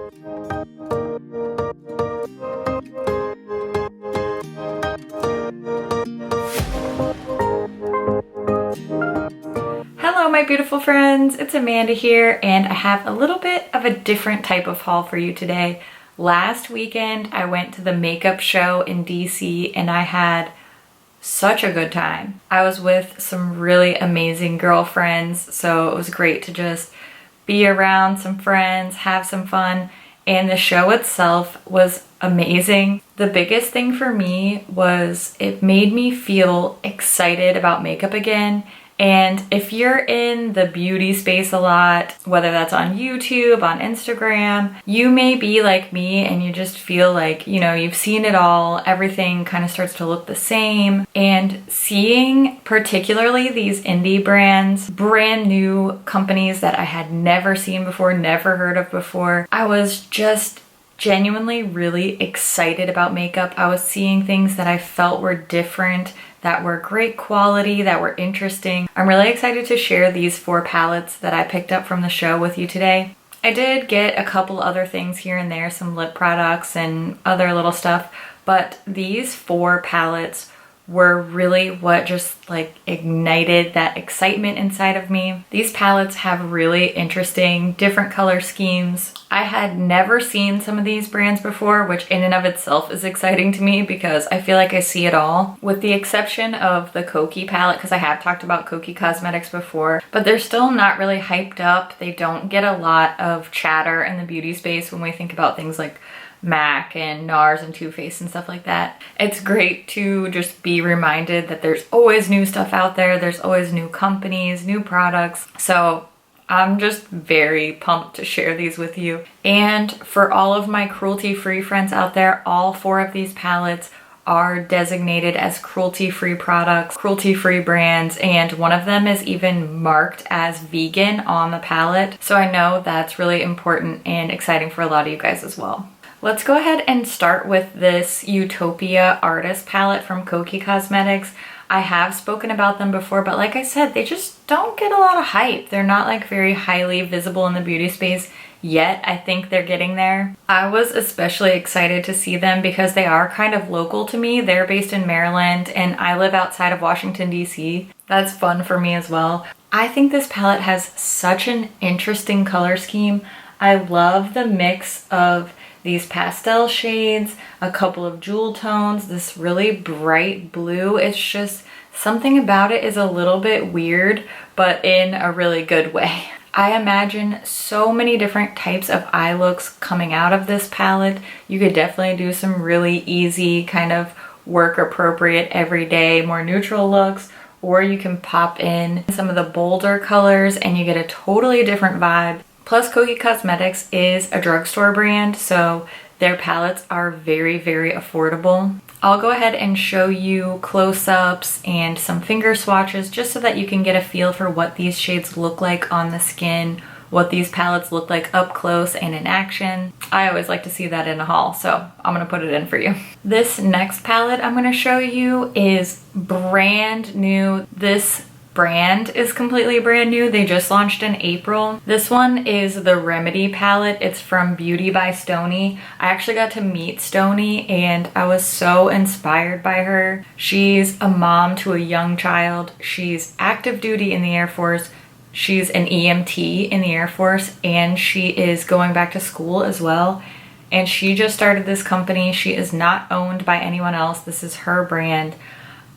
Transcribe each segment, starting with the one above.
Hello my beautiful friends, it's Amanda here, and I have a little bit of a different type of haul for you today. Last weekend I went to the makeup show in DC and I had such a good time. I was with some really amazing girlfriends, so it was great to just be around some friends, have some fun, and the show itself was amazing. The biggest thing for me was it made me feel excited about makeup again. And if you're in the beauty space a lot, whether that's on YouTube, on Instagram, you may be like me and you just feel like, you know, you've seen it all, everything kind of starts to look the same. And seeing particularly these indie brands, brand new companies that I had never seen before, never heard of before, I was just genuinely really excited about makeup. I was seeing things that I felt were different, that were great quality, that were interesting. I'm really excited to share these 4 palettes that I picked up from the show with you today. I did get a couple other things here and there, some lip products and other little stuff, but these 4 palettes were really what just like ignited that excitement inside of me. These palettes have really interesting different color schemes. I had never seen some of these brands before, which in and of itself is exciting to me because I feel like I see it all, with the exception of the Cokie palette, because I have talked about Cokie Cosmetics before, but they're still not really hyped up. They don't get a lot of chatter in the beauty space when we think about things like MAC and NARS and Too Faced and stuff like that. It's great to just be reminded that there's always new stuff out there. There's always new companies, new products. So I'm just very pumped to share these with you. And for all of my cruelty-free friends out there, all 4 of these palettes are designated as cruelty-free products, cruelty-free brands, and one of them is even marked as vegan on the palette. So I know that's really important and exciting for a lot of you guys as well. Let's go ahead and start with this Utopia Artist palette from Cokie Cosmetics. I have spoken about them before, but like I said, they just don't get a lot of hype. They're not like very highly visible in the beauty space yet. I think they're getting there. I was especially excited to see them because they are kind of local to me. They're based in Maryland and I live outside of Washington, DC. That's fun for me as well. I think this palette has such an interesting color scheme. I love the mix of these pastel shades, a couple of jewel tones, this really bright blue. It's just something about it is a little bit weird, but in a really good way. I imagine so many different types of eye looks coming out of this palette. You could definitely do some really easy kind of work appropriate everyday, more neutral looks, or you can pop in some of the bolder colors and you get a totally different vibe. Plus, Cokie Cosmetics is a drugstore brand, so their palettes are very, very affordable. I'll go ahead and show you close-ups and some finger swatches just so that you can get a feel for what these shades look like on the skin, what these palettes look like up close and in action. I always like to see that in a haul, so I'm gonna put it in for you. This next palette I'm gonna show you is brand new. This brand is completely brand new. They just launched in April. This one is the Remedy palette. It's from Beauty by Stoney. I actually got to meet Stoney and I was so inspired by her. She's a mom to a young child. She's active duty in the Air Force. She's an EMT in the Air Force and she is going back to school as well. And she just started this company. She is not owned by anyone else. This is her brand.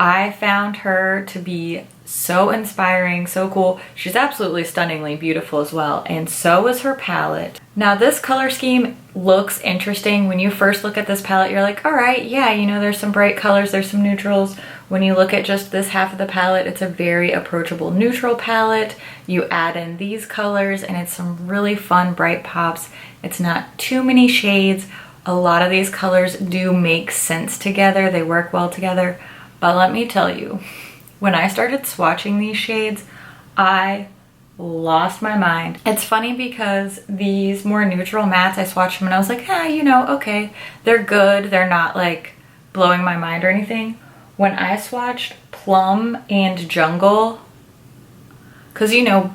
I found her to be so inspiring, so cool. She's absolutely stunningly beautiful as well, and so is her palette. Now this color scheme looks interesting. When you first look at this palette, you're like, all right, yeah, you know, there's some bright colors, there's some neutrals. When you look at just this half of the palette, it's a very approachable neutral palette. You add in these colors and it's some really fun bright pops. It's not too many shades. A lot of these colors do make sense together. They work well together. But let me tell you, when I started swatching these shades, I lost my mind. It's funny because these more neutral mattes, I swatched them and I was like, you know, okay, they're good. They're not like blowing my mind or anything. When I swatched Plum and Jungle, because you know,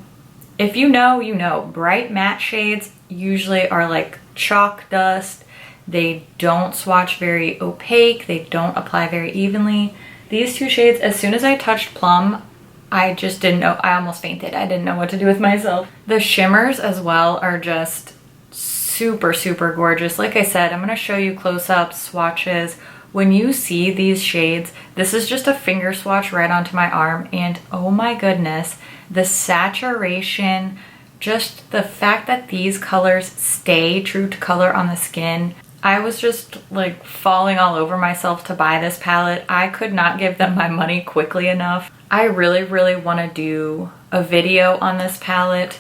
if you know, you know, bright matte shades usually are like chalk dust. They don't swatch very opaque. They don't apply very evenly. These two shades, as soon as I touched Plum, I just didn't know. I almost fainted. I didn't know what to do with myself. The shimmers as well are just super, super gorgeous. Like I said, I'm going to show you close-up swatches. When you see these shades, this is just a finger swatch right onto my arm, and oh my goodness, the saturation, just the fact that these colors stay true to color on the skin. I was just like falling all over myself to buy this palette. I could not give them my money quickly enough. I really, really want to do a video on this palette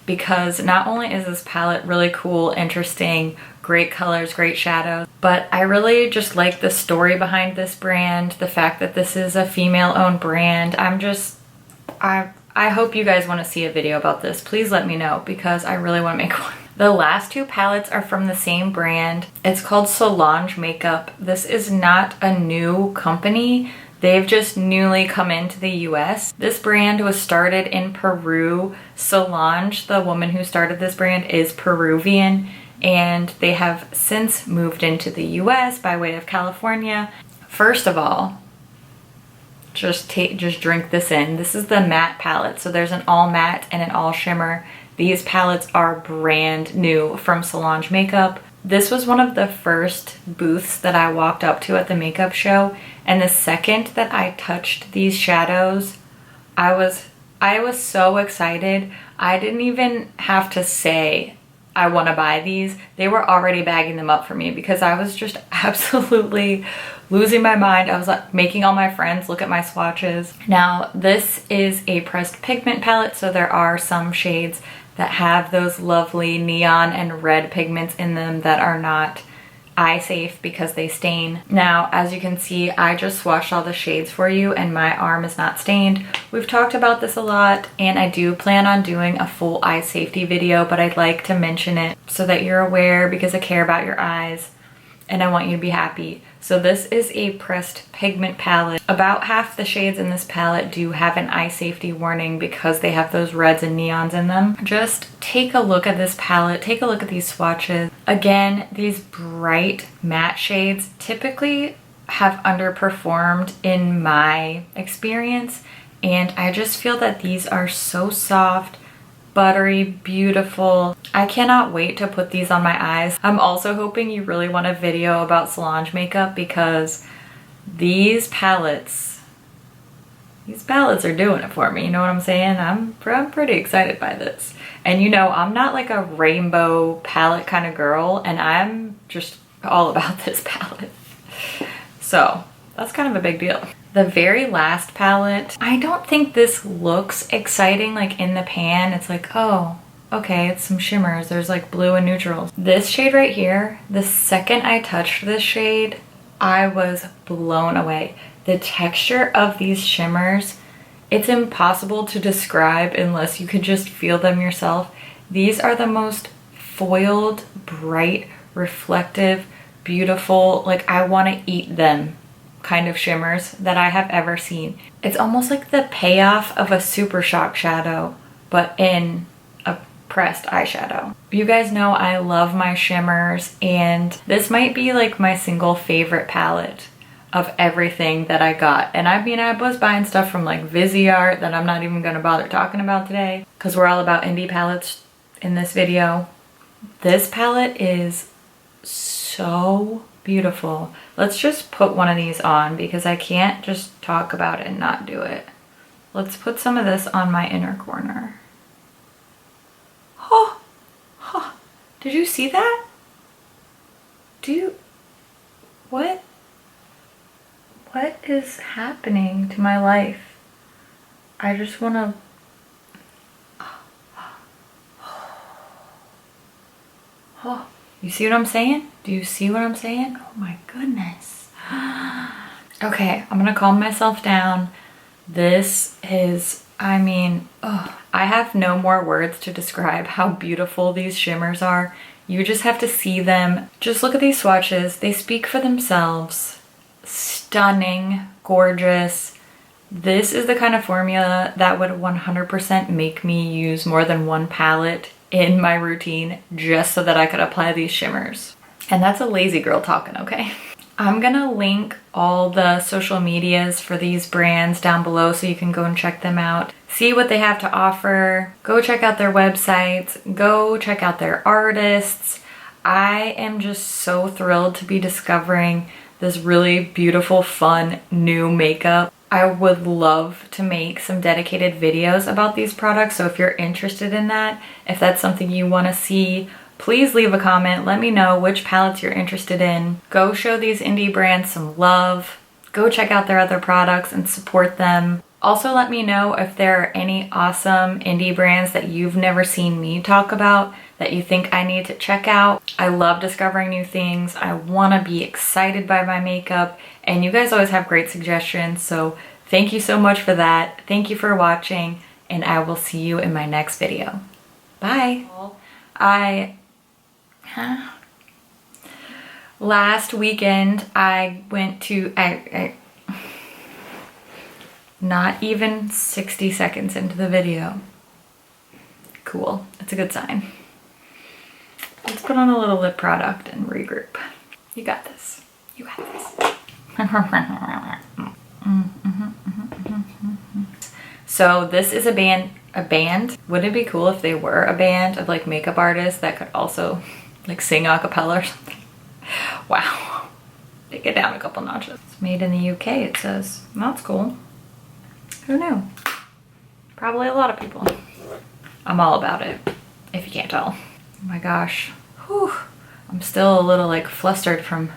because not only is this palette really cool, interesting, great colors, great shadows, but I really just like the story behind this brand, the fact that this is a female-owned brand. I hope you guys want to see a video about this. Please let me know because I really want to make one. The last two palettes are from the same brand. It's called Solange Makeup. This is not a new company. They've just newly come into the US. This brand was started in Peru. Solange, the woman who started this brand, is Peruvian, and they have since moved into the US by way of California. First of all, just drink this in. This is the matte palette. So there's an all matte and an all shimmer. These palettes are brand new from Solange Makeup. This was one of the first booths that I walked up to at the makeup show, and the second that I touched these shadows, I was so excited. I didn't even have to say I want to buy these. They were already bagging them up for me because I was just absolutely losing my mind. I was like making all my friends look at my swatches. Now, this is a pressed pigment palette, so there are some shades that have those lovely neon and red pigments in them that are not eye safe because they stain. Now, as you can see, I just swatched all the shades for you and my arm is not stained. We've talked about this a lot, and I do plan on doing a full eye safety video, but I'd like to mention it so that you're aware because I care about your eyes and I want you to be happy. So this is a pressed pigment palette. About half the shades in this palette do have an eye safety warning because they have those reds and neons in them. Just take a look at this palette, take a look at these swatches. Again, these bright matte shades typically have underperformed in my experience, and I just feel that these are so soft, buttery, beautiful. I cannot wait to put these on my eyes. I'm also hoping you really want a video about Solange Makeup because these palettes are doing it for me. You know what I'm saying? I'm pretty excited by this. And you know, I'm not like a rainbow palette kind of girl, and I'm just all about this palette. So that's kind of a big deal. The very last palette, I don't think this looks exciting like in the pan. It's like, oh, okay, it's some shimmers. There's like blue and neutrals. This shade right here, the second I touched this shade, I was blown away. The texture of these shimmers, it's impossible to describe unless you could just feel them yourself. These are the most foiled, bright, reflective, beautiful, like I want to eat them kind of shimmers that I have ever seen. It's almost like the payoff of a Super Shock shadow, but in a pressed eyeshadow. You guys know I love my shimmers, and this might be like my single favorite palette of everything that I got. And I mean, I was buying stuff from like Viseart that I'm not even gonna bother talking about today because we're all about indie palettes in this video. This palette is so beautiful. Let's just put one of these on because I can't just talk about it and not do it. Let's put some of this on my inner corner. Oh, oh, did you see that? What is happening to my life? I just wanna, oh. You see what I'm saying? Do you see what I'm saying? Oh my goodness. Okay, I'm gonna calm myself down. This is, I mean, oh, I have no more words to describe how beautiful these shimmers are. You just have to see them. Just look at these swatches. They speak for themselves. Stunning, gorgeous. This is the kind of formula that would 100% make me use more than one palette in my routine just so that I could apply these shimmers. And that's a lazy girl talking, okay? I'm gonna link all the social medias for these brands down below so you can go and check them out. See what they have to offer. Go check out their websites. Go check out their artists. I am just so thrilled to be discovering this really beautiful, fun, new makeup. I would love to make some dedicated videos about these products, so if you're interested in that, if that's something you want to see, please leave a comment. Let me know which palettes you're interested in. Go show these indie brands some love. Go check out their other products and support them. Also, let me know if there are any awesome indie brands that you've never seen me talk about that you think I need to check out. I love discovering new things. I want to be excited by my makeup, and you guys always have great suggestions, so thank you so much for that. Thank you for watching, and I will see you in my next video. Bye. Last weekend I went to, not even 60 seconds into the video. Cool, it's a good sign. Let's put on a little lip product and regroup. You got this. You got this. So this is a band. Wouldn't it be cool if they were a band of like makeup artists that could also like sing a cappella or something? Wow. Take it down a couple notches. It's made in the UK, it says. That's cool. Who knew? Probably a lot of people. I'm all about it, if you can't tell. Oh my gosh. Whew. I'm still a little like flustered from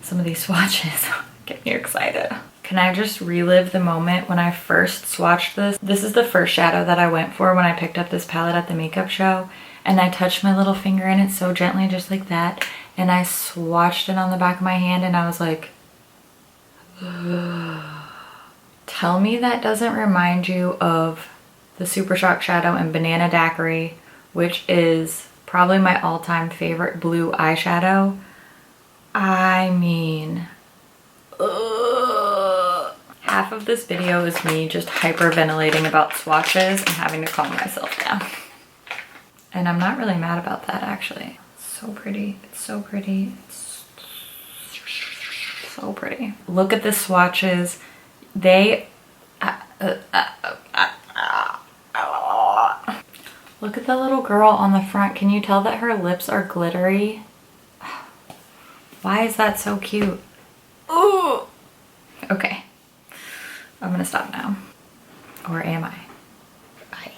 some of these swatches. Get me excited. Can I just relive the moment when I first swatched this? This is the first shadow that I went for when I picked up this palette at the makeup show. And I touched my little finger in it so gently, just like that. And I swatched it on the back of my hand and I was like, ugh. Tell me that doesn't remind you of the Super Shock Shadow in Banana Daiquiri, which is probably my all-time favorite blue eyeshadow. I mean, ugh. Half of this video is me just hyperventilating about swatches and having to calm myself down. And I'm not really mad about that, actually. It's so pretty. It's so pretty. It's so pretty. Look at the swatches. They look at the little girl on the front. Can you tell that her lips are glittery? Why is that so cute? Ooh. Okay, I'm gonna stop now. Or am I? Bye.